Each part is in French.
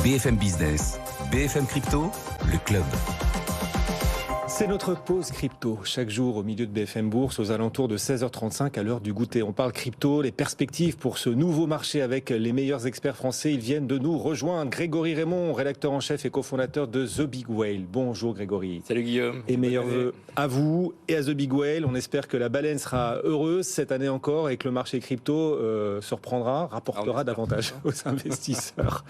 BFM Business, BFM Crypto, le club. C'est notre pause crypto, chaque jour au milieu de BFM Bourse, aux alentours de 16h35 à l'heure du goûter. On parle crypto, les perspectives pour ce nouveau marché avec les meilleurs experts français. Ils viennent de nous rejoindre. Grégory Raymond, rédacteur en chef et cofondateur de The Big Whale. Bonjour Grégory. Salut Guillaume. Et meilleurs vœux à vous et à The Big Whale. On espère que la baleine sera heureuse cette année encore et que le marché crypto se reprendra, rapportera davantage aux investisseurs.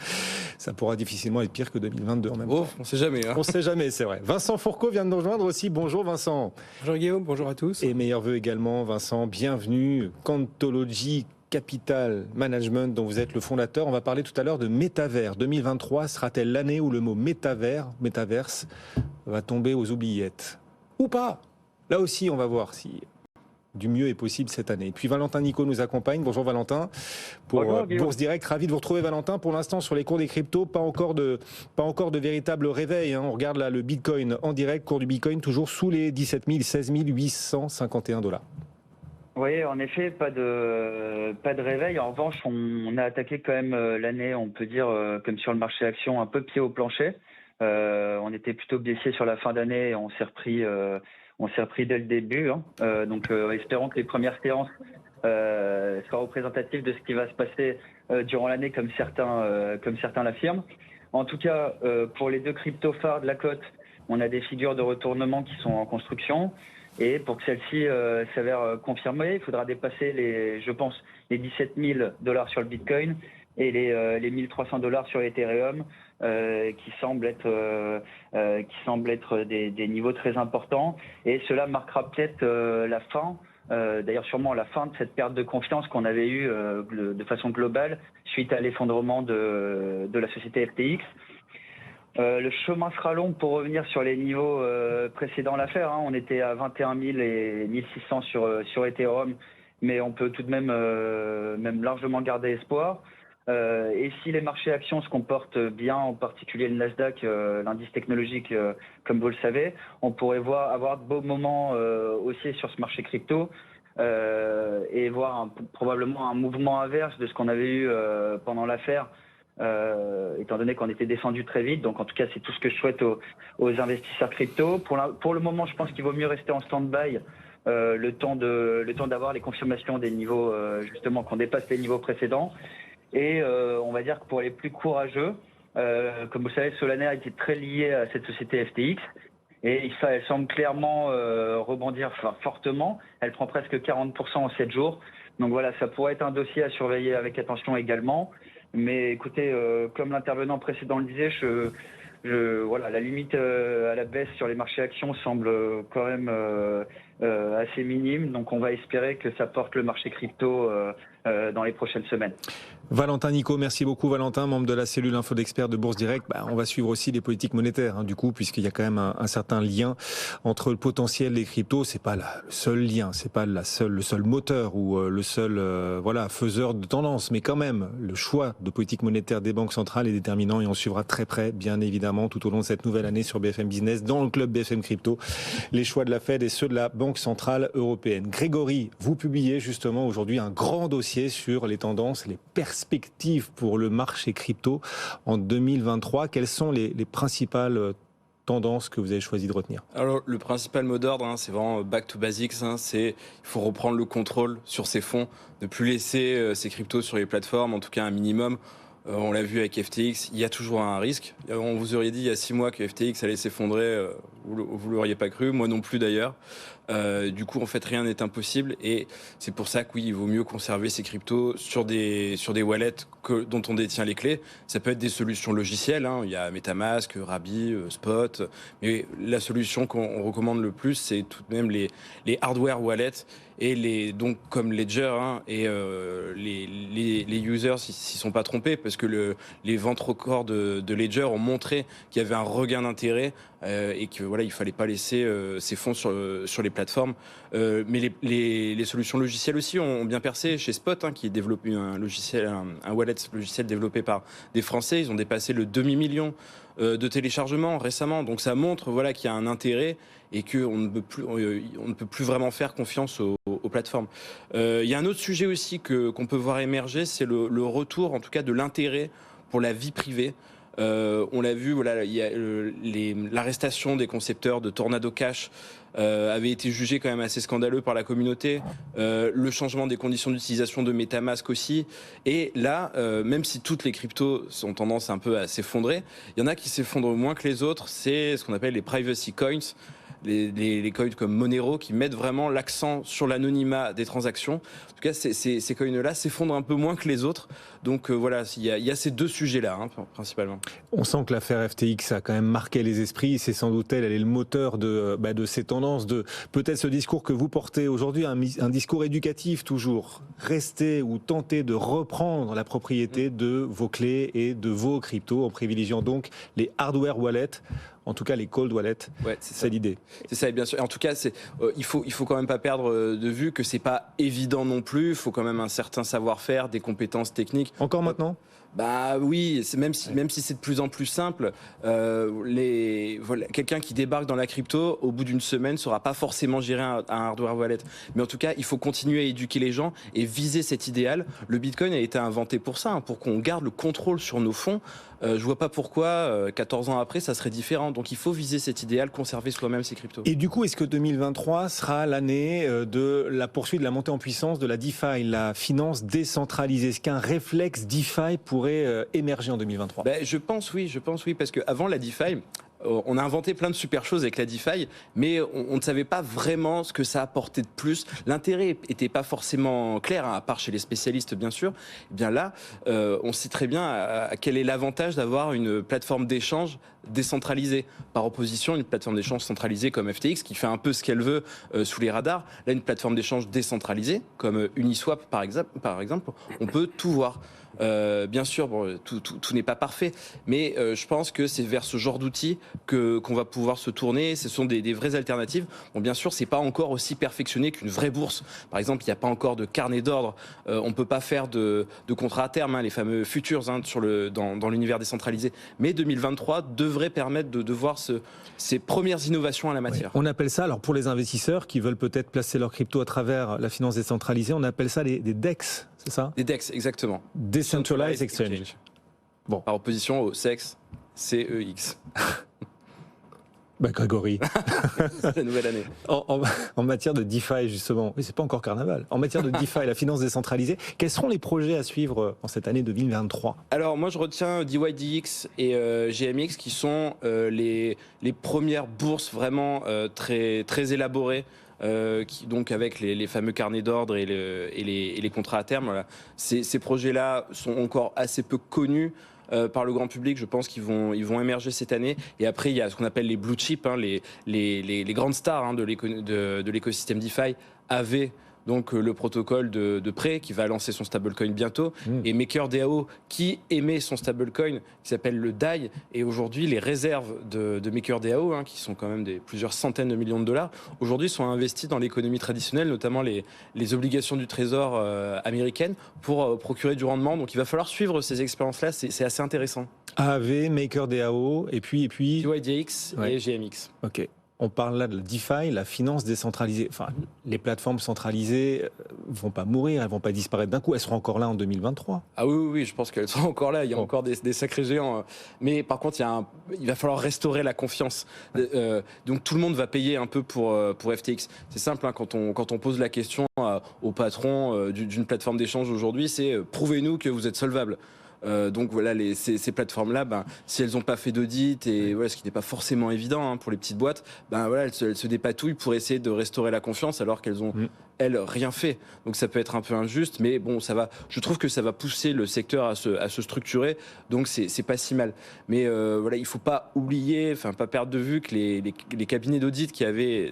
Ça pourra difficilement être pire que 2022 en même temps. On sait jamais. On sait jamais, c'est vrai. Vincent Fourcault vient de nous rejoindre aussi. Bonjour Vincent. Bonjour Guillaume, bonjour à tous. Et meilleurs vœux également Vincent, bienvenue. Cantology Capital Management dont vous êtes le fondateur. On va parler tout à l'heure de métavers. 2023 sera-t-elle l'année où le mot métaverse va tomber aux oubliettes? Ou pas? Là aussi on va voir si du mieux est possible cette année. Et puis Valentin Nico nous accompagne. Bonjour Valentin. Pour Bourse Direct, ravi de vous retrouver Valentin. Pour l'instant sur les cours des cryptos, pas encore de véritable réveil. On regarde là le Bitcoin en direct, cours du Bitcoin toujours sous les 17 000, 16 851 $. Oui, en effet, pas de réveil. En revanche, on a attaqué quand même l'année, on peut dire, comme sur le marché action, un peu pied au plancher. On était plutôt baissier sur la fin d'année et on s'est repris dès le début. Donc, espérons que les premières séances soient représentatives de ce qui va se passer durant l'année, comme certains l'affirment. En tout cas, pour les deux cryptos phares de la cote, on a des figures de retournement qui sont en construction. Et pour que celle-ci s'avère confirmée, il faudra dépasser les 17 000 $ sur le Bitcoin et les 1 300 $ sur l'Ethereum, qui semblent être des niveaux très importants. Et cela marquera peut-être la fin, d'ailleurs sûrement la fin de cette perte de confiance qu'on avait eue de façon globale suite à l'effondrement de la société FTX. Le chemin sera long pour revenir sur les niveaux précédents l'affaire. On était à 21 000 et 1600 sur Ethereum, mais on peut tout de même largement garder espoir. Et si les marchés actions se comportent bien, en particulier le Nasdaq, l'indice technologique, comme vous le savez, on pourrait avoir de beaux moments aussi sur ce marché crypto et voir probablement un mouvement inverse de ce qu'on avait eu pendant l'affaire. Étant donné qu'on était descendu très vite. Donc en tout cas c'est tout ce que je souhaite aux investisseurs crypto. Pour le moment je pense qu'il vaut mieux rester en stand-by le temps d'avoir les confirmations des niveaux justement qu'on dépasse les niveaux précédents. Et on va dire que pour les plus courageux, comme vous le savez, Solana a été très liée à cette société FTX et elle semble clairement rebondir fortement. Elle prend presque 40% en 7 jours. Donc voilà, ça pourrait être un dossier à surveiller avec attention également. Mais écoutez, comme l'intervenant précédent le disait, la limite à la baisse sur les marchés actions semble quand même assez minime. Donc on va espérer que ça porte le marché crypto dans les prochaines semaines. Valentin Nico, merci beaucoup Valentin, membre de la cellule Info d'Experts de Bourse Direct. On va suivre aussi les politiques monétaires, du coup, puisqu'il y a quand même un certain lien entre le potentiel des cryptos. C'est pas le seul lien, c'est pas le seul moteur ou le seul faiseur de tendance, mais quand même le choix de politique monétaire des banques centrales est déterminant et on suivra très près, bien évidemment, tout au long de cette nouvelle année sur BFM Business, dans le club BFM Crypto, les choix de la Fed et ceux de la Banque Centrale Européenne. Grégory, vous publiez justement aujourd'hui un grand dossier sur les tendances, les perspectives pour le marché crypto en 2023. Quelles sont les principales tendances que vous avez choisi de retenir? Alors le principal mot d'ordre, c'est vraiment back to basics. Il faut reprendre le contrôle sur ces fonds, ne plus laisser ces cryptos sur les plateformes, en tout cas un minimum. On l'a vu avec FTX, il y a toujours un risque. On vous aurait dit il y a 6 mois que FTX allait s'effondrer, vous l'auriez pas cru, moi non plus d'ailleurs. Du coup, en fait, rien n'est impossible et c'est pour ça que oui, il vaut mieux conserver ces cryptos sur des wallets dont on détient les clés. Ça peut être des solutions logicielles, il y a MetaMask, Rabi, Spot, mais la solution qu'on recommande le plus, c'est tout de même les hardware wallets et donc comme Ledger et les users s'y sont pas trompés parce que les ventes records de Ledger ont montré qu'il y avait un regain d'intérêt et que il fallait pas laisser ces fonds sur les plateformes. Mais les solutions logicielles aussi ont bien percé chez Spot, qui est développé un wallet logiciel développé par des Français. Ils ont dépassé le demi-million de téléchargements récemment. Donc ça montre qu'il y a un intérêt et qu'on ne peut plus vraiment faire confiance aux plateformes. Il y a un autre sujet aussi qu'on peut voir émerger, c'est le retour en tout cas de l'intérêt pour la vie privée. On l'a vu, voilà, il y a l'arrestation des concepteurs de Tornado Cash avait été jugé quand même assez scandaleux par la communauté. Le changement des conditions d'utilisation de MetaMask aussi. Et là, même si toutes les cryptos ont tendance un peu à s'effondrer, il y en a qui s'effondrent moins que les autres. C'est ce qu'on appelle les privacy coins. Les coins comme Monero qui mettent vraiment l'accent sur l'anonymat des transactions. En tout cas, ces coins-là s'effondrent un peu moins que les autres. Donc voilà, il y a ces deux sujets-là, hein, principalement. On sent que l'affaire FTX a quand même marqué les esprits. C'est sans doute elle est le moteur de ces tendances, de peut-être ce discours que vous portez aujourd'hui, un discours éducatif toujours. Restez ou tentez de reprendre la propriété de vos clés et de vos cryptos en privilégiant donc les hardware wallets. En tout cas, les cold wallets, ouais, c'est l'idée. C'est ça, et bien sûr. En tout cas, il faut quand même pas perdre de vue que c'est pas évident non plus. Il faut quand même un certain savoir-faire, des compétences techniques. Encore maintenant ? Bah oui, même si c'est de plus en plus simple, quelqu'un qui débarque dans la crypto, au bout d'une semaine, saura pas forcément gérer un hardware wallet. Mais en tout cas, il faut continuer à éduquer les gens et viser cet idéal. Le Bitcoin a été inventé pour ça, hein, pour qu'on garde le contrôle sur nos fonds. Je vois pas pourquoi, 14 ans après, ça serait différent. Donc il faut viser cet idéal, conserver soi-même ses cryptos. Et du coup, est-ce que 2023 sera l'année de la poursuite de la montée en puissance de la DeFi, la finance décentralisée? Est-ce qu'un réflexe DeFi pourrait émerger en 2023? Je pense oui, parce qu'avant la DeFi, on a inventé plein de super choses avec la DeFi, mais on ne savait pas vraiment ce que ça apportait de plus. L'intérêt n'était pas forcément clair, hein, à part chez les spécialistes bien sûr. Et bien là, on sait très bien quel est l'avantage d'avoir une plateforme d'échange décentralisée. Par opposition, une plateforme d'échange centralisée comme FTX, qui fait un peu ce qu'elle veut sous les radars. Là, une plateforme d'échange décentralisée, comme Uniswap par exemple, on peut tout voir. Bien sûr, bon, tout n'est pas parfait, mais je pense que c'est vers ce genre d'outils qu'on va pouvoir se tourner. Ce sont des vraies alternatives. Bon, bien sûr, c'est pas encore aussi perfectionné qu'une vraie bourse. Par exemple, il n'y a pas encore de carnet d'ordre. On peut pas faire de contrats à terme, hein, les fameux futures, hein, dans l'univers décentralisé. Mais 2023 devrait permettre de voir ces premières innovations en la matière. Oui, on appelle ça, alors pour les investisseurs qui veulent peut-être placer leur crypto à travers la finance décentralisée, on appelle ça des DEX, c'est ça? Des DEX, exactement. Decentralized Exchange. Bon. Par opposition au CEX, CEX. Grégory. C'est la nouvelle année. En matière de DeFi, justement, oui, c'est pas encore carnaval. En matière de DeFi, la finance décentralisée, quels seront les projets à suivre en cette année 2023? Alors, moi, je retiens DYDX et GMX qui sont les premières bourses vraiment très, très élaborées. Donc avec les fameux carnets d'ordre et les contrats à terme. Voilà. Ces projets-là sont encore assez peu connus par le grand public. Je pense qu'ils vont émerger cette année. Et après, il y a ce qu'on appelle les blue chips, hein, les grandes stars, hein, de l'écosystème DeFi avaient donc le protocole de prêt qui va lancer son stablecoin bientôt, et MakerDAO qui émet son stablecoin qui s'appelle le DAI. Et aujourd'hui, les réserves de MakerDAO, hein, qui sont quand même plusieurs centaines de millions de dollars, aujourd'hui sont investies dans l'économie traditionnelle, notamment les obligations du trésor américaines, pour procurer du rendement. Donc il va falloir suivre ces expériences-là, c'est assez intéressant. AAV, MakerDAO, et puis DYDX et GMX. Ok. On parle là de la DeFi, la finance décentralisée. Enfin, les plateformes centralisées vont pas mourir, elles vont pas disparaître d'un coup. Elles seront encore là en 2023. Ah oui, je pense qu'elles seront encore là. Il y a encore des sacrés géants. Mais par contre, il va falloir restaurer la confiance. Donc tout le monde va payer un peu pour FTX. C'est simple, hein, quand on pose la question au patron d'une plateforme d'échange aujourd'hui, c'est prouvez-nous que vous êtes solvable. Donc voilà, ces plateformes-là, si elles n'ont pas fait d'audit, et voilà, ce qui n'est pas forcément évident, hein, pour les petites boîtes, voilà, elles se dépatouillent pour essayer de restaurer la confiance alors qu'elles ont elles rien fait. Donc ça peut être un peu injuste, mais bon, je trouve que ça va pousser le secteur à se structurer, donc c'est pas si mal. Mais voilà, il faut pas oublier, pas perdre de vue que les cabinets d'audit qui avaient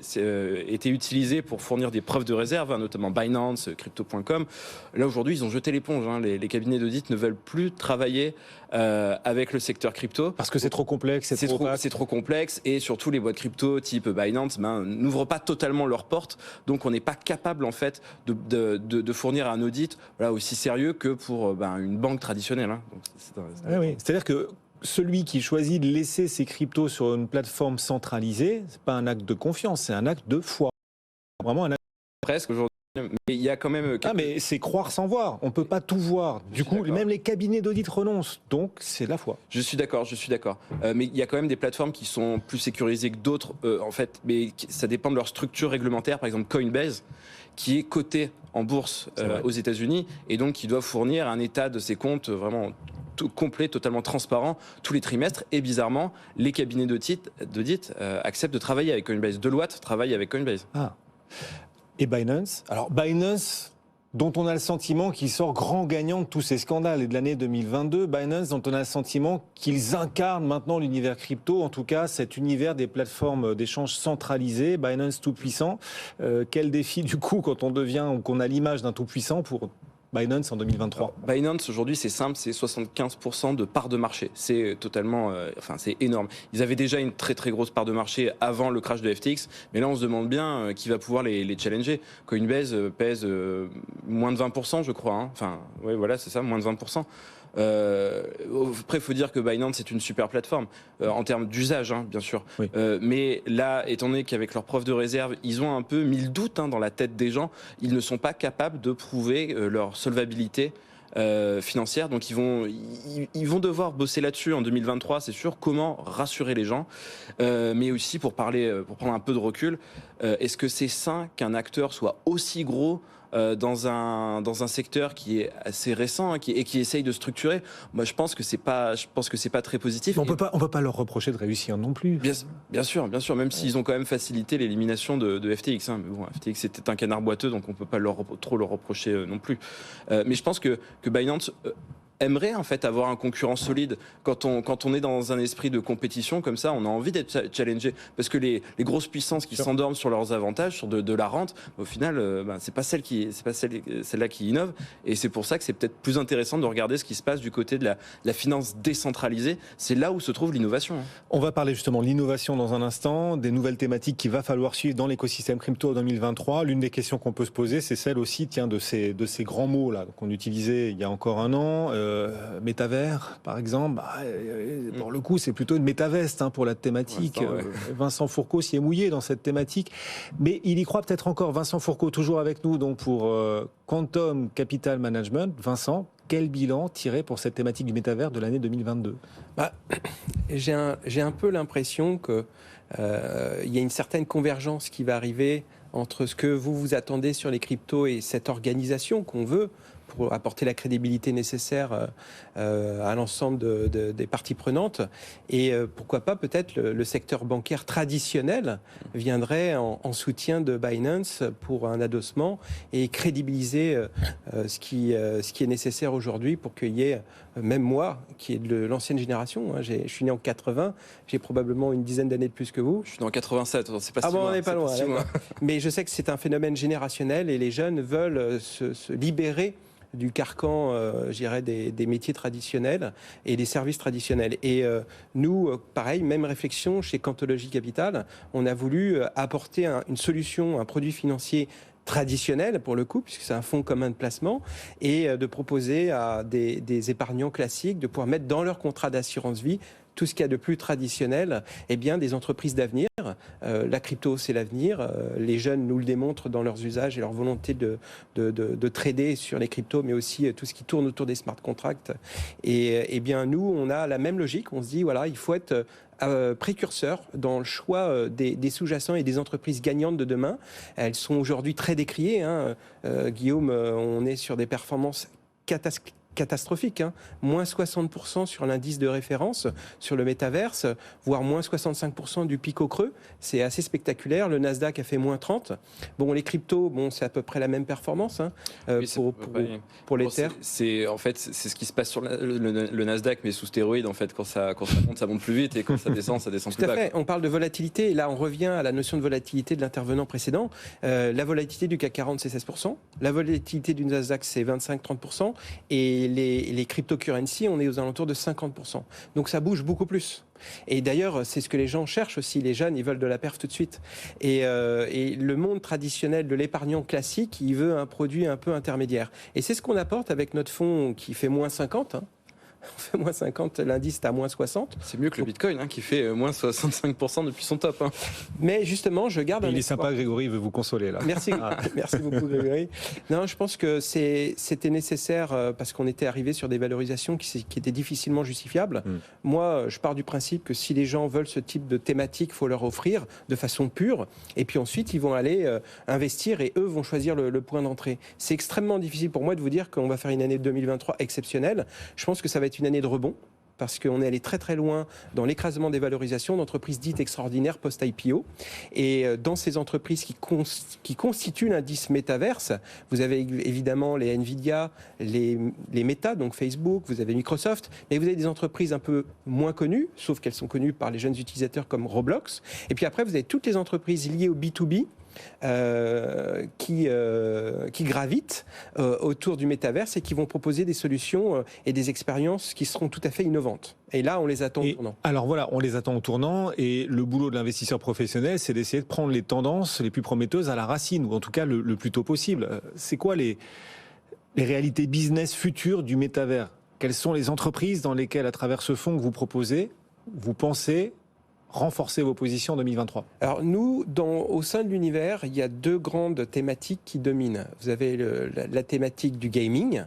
été utilisés pour fournir des preuves de réserve, hein, notamment Binance, Crypto.com, là aujourd'hui ils ont jeté l'éponge, hein. Les cabinets d'audit ne veulent plus travailler avec le secteur crypto. Parce que c'est trop complexe, c'est trop complexe, et surtout les boîtes crypto type Binance n'ouvrent pas totalement leurs portes, donc on n'est pas capable en fait de fournir un audit aussi sérieux que pour une banque traditionnelle, hein. Donc, oui. C'est-à-dire que celui qui choisit de laisser ses cryptos sur une plateforme centralisée, c'est pas un acte de confiance, c'est un acte de foi. Vraiment un acte. Presque aujourd'hui. Mais il y a quand même... Ah, mais c'est croire sans voir. On peut pas tout voir. Du coup, même les cabinets d'audit renoncent. Donc, c'est de la foi. Je suis d'accord. Mais il y a quand même des plateformes qui sont plus sécurisées que d'autres, en fait. Mais ça dépend de leur structure réglementaire. Par exemple, Coinbase, qui est coté en bourse aux États-Unis, et donc qui doit fournir un état de ses comptes vraiment complet, totalement transparent tous les trimestres. Et bizarrement, les cabinets d'audit acceptent de travailler avec Coinbase. Deloitte travaille avec Coinbase. Ah. Et Binance. Alors Binance, dont on a le sentiment qu'il sort grand gagnant de tous ces scandales et de l'année 2022. Binance, dont on a le sentiment qu'ils incarnent maintenant l'univers crypto, en tout cas cet univers des plateformes d'échange centralisées. Binance tout puissant. Quel défi du coup quand on devient ou qu'on a l'image d'un tout puissant pour Binance en 2023? Alors, Binance aujourd'hui c'est simple, c'est 75% de part de marché. C'est totalement, c'est énorme. Ils avaient déjà une très très grosse part de marché avant le crash de FTX, mais là on se demande bien qui va pouvoir les challenger. Coinbase pèse moins de 20%, je crois. Hein. Enfin, ouais, voilà, c'est ça, moins de 20%. Après, il faut dire que Binance est une super plateforme en termes d'usage, hein, bien sûr. Oui. Mais là, étant donné qu'avec leur preuve de réserve, ils ont un peu mis le doute dans la tête des gens, ils ne sont pas capables de prouver leur solvabilité financière. Donc ils vont devoir bosser là-dessus en 2023, c'est sûr. Comment rassurer les gens, mais aussi pour prendre un peu de recul, est-ce que c'est sain qu'un acteur soit aussi gros dans un secteur qui est assez récent et qui essaye de structurer? Moi, je pense que c'est pas très positif. On peut pas leur reprocher de réussir non plus. Bien sûr, même s'ils ont quand même facilité l'élimination de FTX. Hein. Mais bon, FTX c'était un canard boiteux, donc on peut pas trop leur reprocher non plus. Mais je pense que Binance aimerait en fait avoir un concurrent solide. Quand on est dans un esprit de compétition comme ça, on a envie d'être challengé, parce que les grosses puissances qui s'endorment sur leurs avantages, sur de la rente, au final, c'est pas celle-là qui innove, et c'est pour ça que c'est peut-être plus intéressant de regarder ce qui se passe du côté de la finance décentralisée. C'est là où se trouve l'innovation. On va parler justement de l'innovation dans un instant, des nouvelles thématiques qu'il va falloir suivre dans l'écosystème crypto en 2023. L'une des questions qu'on peut se poser, c'est celle aussi, de ces grands mots là qu'on utilisait il y a encore un an. Métavers, par exemple, pour le coup, c'est plutôt une métaveste pour la thématique. Ouais. Vincent Fourcault s'y est mouillé dans cette thématique, mais il y croit peut-être encore. Vincent Fourcault, toujours avec nous, donc pour Quantum Capital Management. Vincent, quel bilan tirer pour cette thématique du métavers de l'année 2022 ? J'ai un peu l'impression que il y a une certaine convergence qui va arriver entre ce que vous attendez sur les cryptos et cette organisation qu'on veut pour apporter la crédibilité nécessaire à l'ensemble des parties prenantes. Et pourquoi pas, peut-être, le secteur bancaire traditionnel viendrait en soutien de Binance pour un adossement et crédibiliser ce qui est nécessaire aujourd'hui pour qu'il y ait, même moi, qui est de l'ancienne génération, je suis né en 80, j'ai probablement une dizaine d'années de plus que vous. Je suis né en 87, c'est pas si loin. On n'est pas loin. Loin. Mais je sais que c'est un phénomène générationnel et les jeunes veulent se libérer du carcan, je dirais, des métiers traditionnels et des services traditionnels. Et nous, pareil, même réflexion chez Quantology Capital, on a voulu apporter une solution, un produit financier traditionnel pour le coup, puisque c'est un fonds commun de placement, et de proposer à des épargnants classiques de pouvoir mettre dans leur contrat d'assurance vie tout ce qu'il y a de plus traditionnel, des entreprises d'avenir. La crypto, c'est l'avenir. Les jeunes nous le démontrent dans leurs usages et leur volonté de trader sur les cryptos, mais aussi tout ce qui tourne autour des smart contracts. Et nous, on a la même logique. On se dit, voilà, il faut être précurseur dans le choix des sous-jacents et des entreprises gagnantes de demain. Elles sont aujourd'hui très décriées. Guillaume, on est sur des performances catastrophique, moins 60% sur l'indice de référence, sur le métaverse, voire moins 65% du pic au creux. C'est assez spectaculaire. Le Nasdaq a fait moins 30. Bon, les cryptos, c'est à peu près la même performance pour l'Ether. C'est ce qui se passe sur le Nasdaq, mais sous stéroïdes, en fait. Quand ça monte, ça monte plus vite, et quand ça descend plus bas. On parle de volatilité, et là, on revient à la notion de volatilité de l'intervenant précédent. La volatilité du CAC 40, c'est 16%. La volatilité du Nasdaq, c'est 25-30%. Et les cryptocurrencies, on est aux alentours de 50%. Donc ça bouge beaucoup plus. Et d'ailleurs, c'est ce que les gens cherchent aussi. Les jeunes, ils veulent de la perf tout de suite. Et le monde traditionnel de l'épargnant classique, il veut un produit un peu intermédiaire. Et c'est ce qu'on apporte avec notre fonds qui fait moins 50, On fait moins 50, l'indice est à moins 60. C'est mieux que le Bitcoin qui fait moins 65% depuis son top. Mais justement, je garde il est sympa, Grégory, il veut vous consoler là. Merci, merci beaucoup, Grégory. Non, je pense que c'était nécessaire parce qu'on était arrivé sur des valorisations qui étaient difficilement justifiables. Moi, je pars du principe que si les gens veulent ce type de thématique, il faut leur offrir de façon pure. Et puis ensuite, ils vont aller investir et eux vont choisir le point d'entrée. C'est extrêmement difficile pour moi de vous dire qu'on va faire une année 2023 exceptionnelle. Je pense que ça va être une année de rebond, parce qu'on est allé très très loin dans l'écrasement des valorisations d'entreprises dites extraordinaires post-IPO. Et dans ces entreprises qui constituent l'indice métaverse, vous avez évidemment les Nvidia, les Meta, donc Facebook, vous avez Microsoft, mais vous avez des entreprises un peu moins connues, sauf qu'elles sont connues par les jeunes utilisateurs comme Roblox. Et puis après, vous avez toutes les entreprises liées au B2B, qui gravitent autour du métaverse et qui vont proposer des solutions et des expériences qui seront tout à fait innovantes. Et là, on les attend au tournant. Alors voilà, on les attend au tournant et le boulot de l'investisseur professionnel, c'est d'essayer de prendre les tendances les plus prometteuses à la racine, ou en tout cas le plus tôt possible. C'est quoi les réalités business futures du métavers? Quelles sont les entreprises dans lesquelles, à travers ce fonds que vous proposez, vous pensez renforcer vos positions en 2023? Alors nous, au sein de l'univers, il y a deux grandes thématiques qui dominent. Vous avez la thématique du gaming,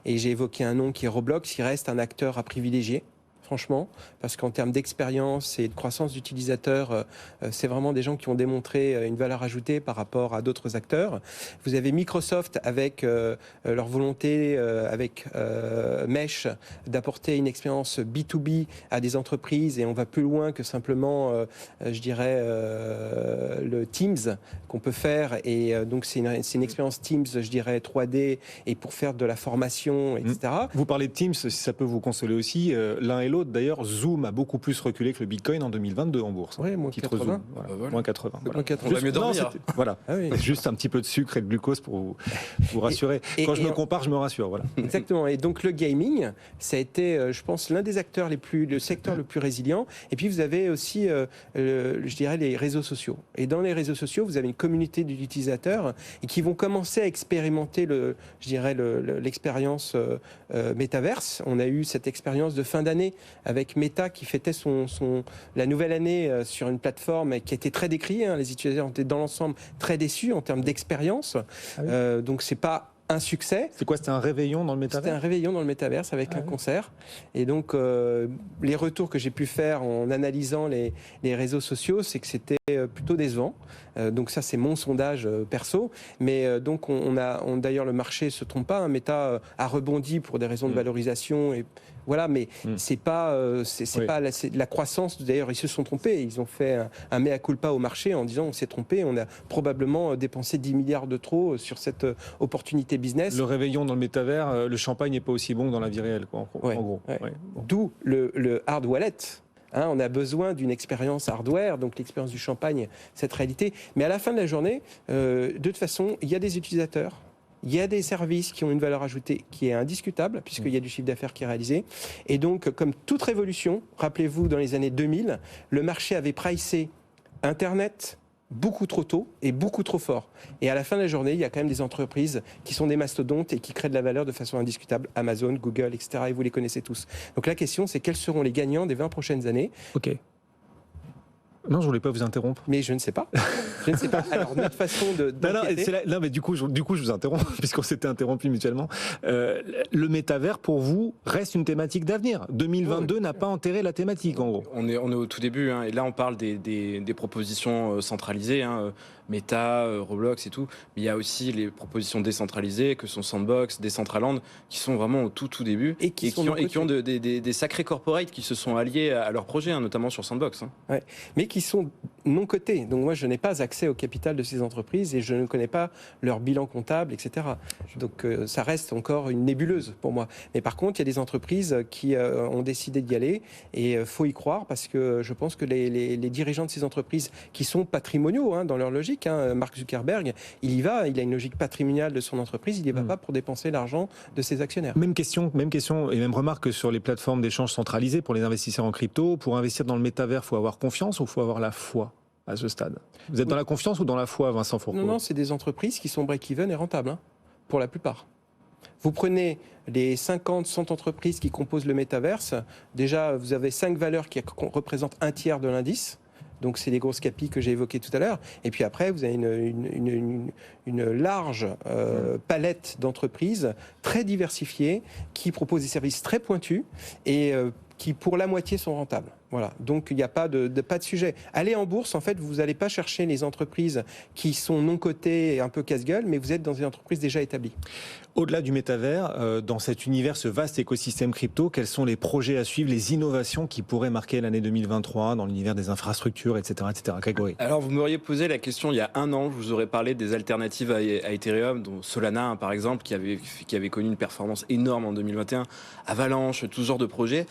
et j'ai évoqué un nom qui est Roblox, qui reste un acteur à privilégier, franchement, parce qu'en termes d'expérience et de croissance d'utilisateurs, c'est vraiment des gens qui ont démontré une valeur ajoutée par rapport à d'autres acteurs. Vous avez Microsoft avec leur volonté, avec Mesh, d'apporter une expérience B2B à des entreprises, et on va plus loin que simplement, je dirais, le Teams qu'on peut faire, et donc c'est une expérience Teams, je dirais, 3D, et pour faire de la formation, etc. Vous parlez de Teams, si ça peut vous consoler aussi, l'un et l'autre, d'ailleurs, Zoom a beaucoup plus reculé que le Bitcoin en 2022 en bourse. Oui, moins 80. Voilà. Moins 80. Voilà. On va mieux dormir. Voilà. Ah oui. Juste un petit peu de sucre et de glucose pour vous rassurer. Quand je me compare, je me rassure. Voilà. Exactement. Et donc le gaming, ça a été, je pense, l'un des acteurs le secteur le plus résilient. Et puis vous avez aussi, je dirais, les réseaux sociaux. Et dans les réseaux sociaux, vous avez une communauté d'utilisateurs et qui vont commencer à expérimenter l'expérience métaverse. On a eu cette expérience de fin d'année avec Meta qui fêtait la nouvelle année sur une plateforme qui a été très décriée. Les utilisateurs ont été dans l'ensemble très déçus en termes d'expérience. Ah oui. Donc c'est pas un succès. C'est quoi? C'était un réveillon dans le métaverse? C'était un réveillon dans le métaverse avec un concert. Et donc, les retours que j'ai pu faire en analysant les réseaux sociaux, c'est que c'était plutôt décevant. Donc ça, c'est mon sondage perso. Mais donc, d'ailleurs, le marché se trompe pas. Meta a rebondi pour des raisons de valorisation. Et voilà, mais c'est pas la croissance. D'ailleurs, ils se sont trompés. Ils ont fait un mea culpa au marché en disant on s'est trompé. On a probablement dépensé 10 milliards de trop sur cette opportunité business. Le réveillon dans le métavers, le champagne n'est pas aussi bon que dans la vie réelle, quoi, en gros. Ouais. Bon. D'où le hard wallet. On a besoin d'une expérience hardware, donc l'expérience du champagne, cette réalité. Mais à la fin de la journée, de toute façon, il y a des utilisateurs, il y a des services qui ont une valeur ajoutée qui est indiscutable, puisqu'il y a du chiffre d'affaires qui est réalisé. Et donc, comme toute révolution, rappelez-vous, dans les années 2000, le marché avait pricé Internet beaucoup trop tôt et beaucoup trop fort. Et à la fin de la journée, il y a quand même des entreprises qui sont des mastodontes et qui créent de la valeur de façon indiscutable. Amazon, Google, etc. Et vous les connaissez tous. Donc la question, c'est quels seront les gagnants des 20 prochaines années? Ok. Non, je voulais pas vous interrompre. Mais je ne sais pas. Je ne sais pas. Alors, notre façon de... Non, mais du coup, je vous interromps, puisqu'on s'était interrompu mutuellement. Le métavers, pour vous, reste une thématique d'avenir. 2022 n'a pas enterré la thématique, en gros. On est au tout début, et là, on parle des propositions centralisées, Meta, Roblox et tout. Mais il y a aussi les propositions décentralisées, que sont Sandbox, Decentraland, qui sont vraiment au tout début. Et qui ont des sacrés corporates qui se sont alliés à leur projet, notamment sur Sandbox. Ouais. Mais qui sont non cotés. Donc moi, je n'ai pas accès au capital de ces entreprises et je ne connais pas leur bilan comptable, etc. Donc ça reste encore une nébuleuse pour moi. Mais par contre, il y a des entreprises qui ont décidé d'y aller et il faut y croire parce que je pense que les dirigeants de ces entreprises qui sont patrimoniaux dans leur logique, Mark Zuckerberg, il y va, il a une logique patrimoniale de son entreprise, il n'y va pas pour dépenser l'argent de ses actionnaires. Même question et même remarque que sur les plateformes d'échange centralisées pour les investisseurs en crypto, pour investir dans le métavers, il faut avoir confiance ou il faut avoir la foi à ce stade? Vous êtes dans la confiance ou dans la foi, Vincent Fourcault? Non, c'est des entreprises qui sont break-even et rentables, pour la plupart. Vous prenez les 50, 100 entreprises qui composent le métaverse. Déjà, vous avez 5 valeurs qui représentent un tiers de l'indice. Donc, c'est les grosses capis que j'ai évoquées tout à l'heure. Et puis après, vous avez une large palette d'entreprises très diversifiées qui proposent des services très pointus et qui, pour la moitié, sont rentables. Voilà. Donc, il n'y a pas de sujet. Allez en bourse, en fait, vous n'allez pas chercher les entreprises qui sont non cotées et un peu casse-gueule, mais vous êtes dans une entreprise déjà établie. Au-delà du métavers, dans cet univers, ce vaste écosystème crypto, quels sont les projets à suivre, les innovations qui pourraient marquer l'année 2023 dans l'univers des infrastructures, etc., etc. Grégory. Alors, vous m'auriez posé la question il y a un an, je vous aurais parlé des alternatives à Ethereum, dont Solana, par exemple, qui avait connu une performance énorme en 2021, Avalanche, tout ce genre de projets.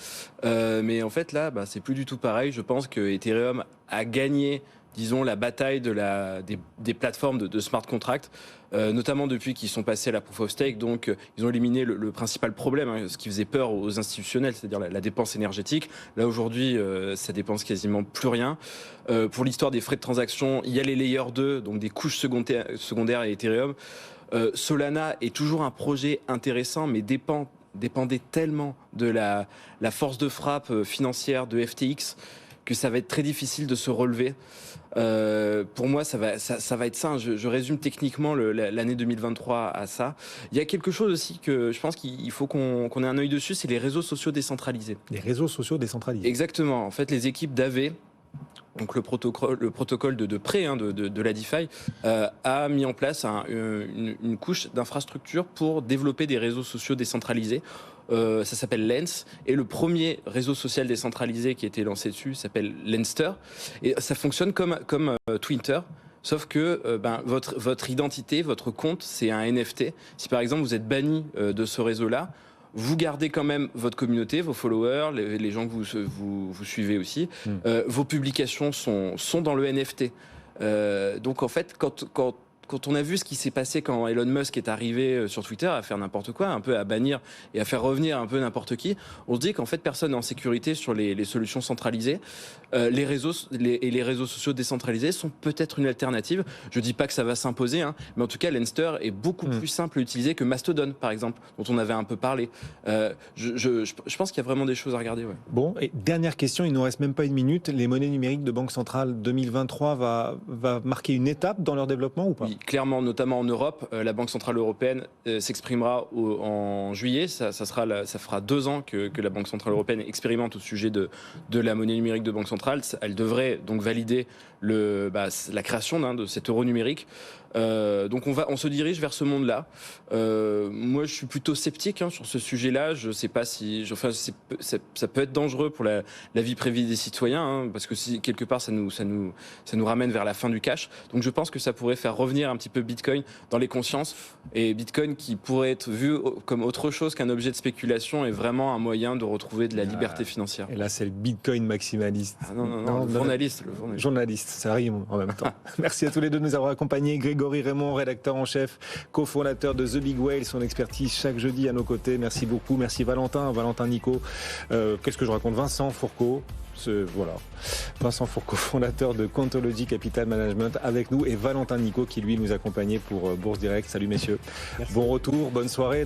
Mais en fait, là, c'est plus du tout pareil. Je pense que Ethereum a gagné, disons, la bataille des plateformes de smart contracts, notamment depuis qu'ils sont passés à la proof of stake. Donc, ils ont éliminé le principal problème, ce qui faisait peur aux institutionnels, c'est-à-dire la dépense énergétique. Là, aujourd'hui, ça dépense quasiment plus rien. Pour l'histoire des frais de transaction, il y a les layers 2, donc des couches secondaires à Ethereum. Solana est toujours un projet intéressant, mais dépendait tellement de la force de frappe financière de FTX que ça va être très difficile de se relever. Pour moi, ça va être ça. Je résume techniquement l'année 2023 à ça. Il y a quelque chose aussi que je pense qu'il faut qu'on ait un œil dessus, c'est les réseaux sociaux décentralisés. Les réseaux sociaux décentralisés. Exactement. En fait, les équipes d'AV, donc le protocole de prêt de la DeFi, a mis en place une couche d'infrastructure pour développer des réseaux sociaux décentralisés. Ça s'appelle Lens, et le premier réseau social décentralisé qui a été lancé dessus s'appelle Lenster, et ça fonctionne comme Twitter. Sauf que votre identité, votre compte, c'est un NFT. Si par exemple vous êtes banni de ce réseau-là, vous gardez quand même votre communauté, vos followers, les gens que vous suivez aussi. Vos publications sont dans le NFT. Donc en fait, quand on a vu ce qui s'est passé quand Elon Musk est arrivé sur Twitter à faire n'importe quoi, un peu à bannir et à faire revenir un peu n'importe qui, on se dit qu'en fait personne n'est en sécurité sur les solutions centralisées. Les réseaux sociaux décentralisés sont peut-être une alternative. Je dis pas que ça va s'imposer, mais en tout cas Lenster est beaucoup plus simple à utiliser que Mastodon par exemple, dont on avait un peu parlé. Je pense qu'il y a vraiment des choses à regarder. Ouais. Bon, et dernière question, il nous reste même pas une minute. Les monnaies numériques de Banque Centrale 2023 va marquer une étape dans leur développement ou pas ? Oui, clairement, notamment en Europe, la Banque Centrale Européenne s'exprimera en juillet. Ça fera 2 ans que la Banque Centrale Européenne expérimente au sujet de la monnaie numérique de Banque Centrale. Elle devrait donc valider la création de cet euro numérique. Donc on se dirige vers ce monde-là. Moi, je suis plutôt sceptique sur ce sujet-là. Je ne sais pas si, ça peut être dangereux pour la vie privée des citoyens, parce que si quelque part ça nous ramène vers la fin du cash. Donc je pense que ça pourrait faire revenir un petit peu Bitcoin dans les consciences, et Bitcoin qui pourrait être vu comme autre chose qu'un objet de spéculation est vraiment un moyen de retrouver de la liberté financière. Et là, c'est le Bitcoin maximaliste. Non, le journaliste. Journaliste, ça rime en même temps. Merci à tous les deux de nous avoir accompagnés. Grégory Raymond, rédacteur en chef, cofondateur de The Big Whale, son expertise chaque jeudi à nos côtés. Merci beaucoup. Merci Valentin Nico. Qu'est-ce que je raconte ? Vincent Fourcault. Vincent Fourcault, fondateur de Quantology Capital Management avec nous, et Valentin Nico qui lui nous accompagnait pour Bourse Direct. Salut messieurs. Merci. Bon retour, bonne soirée.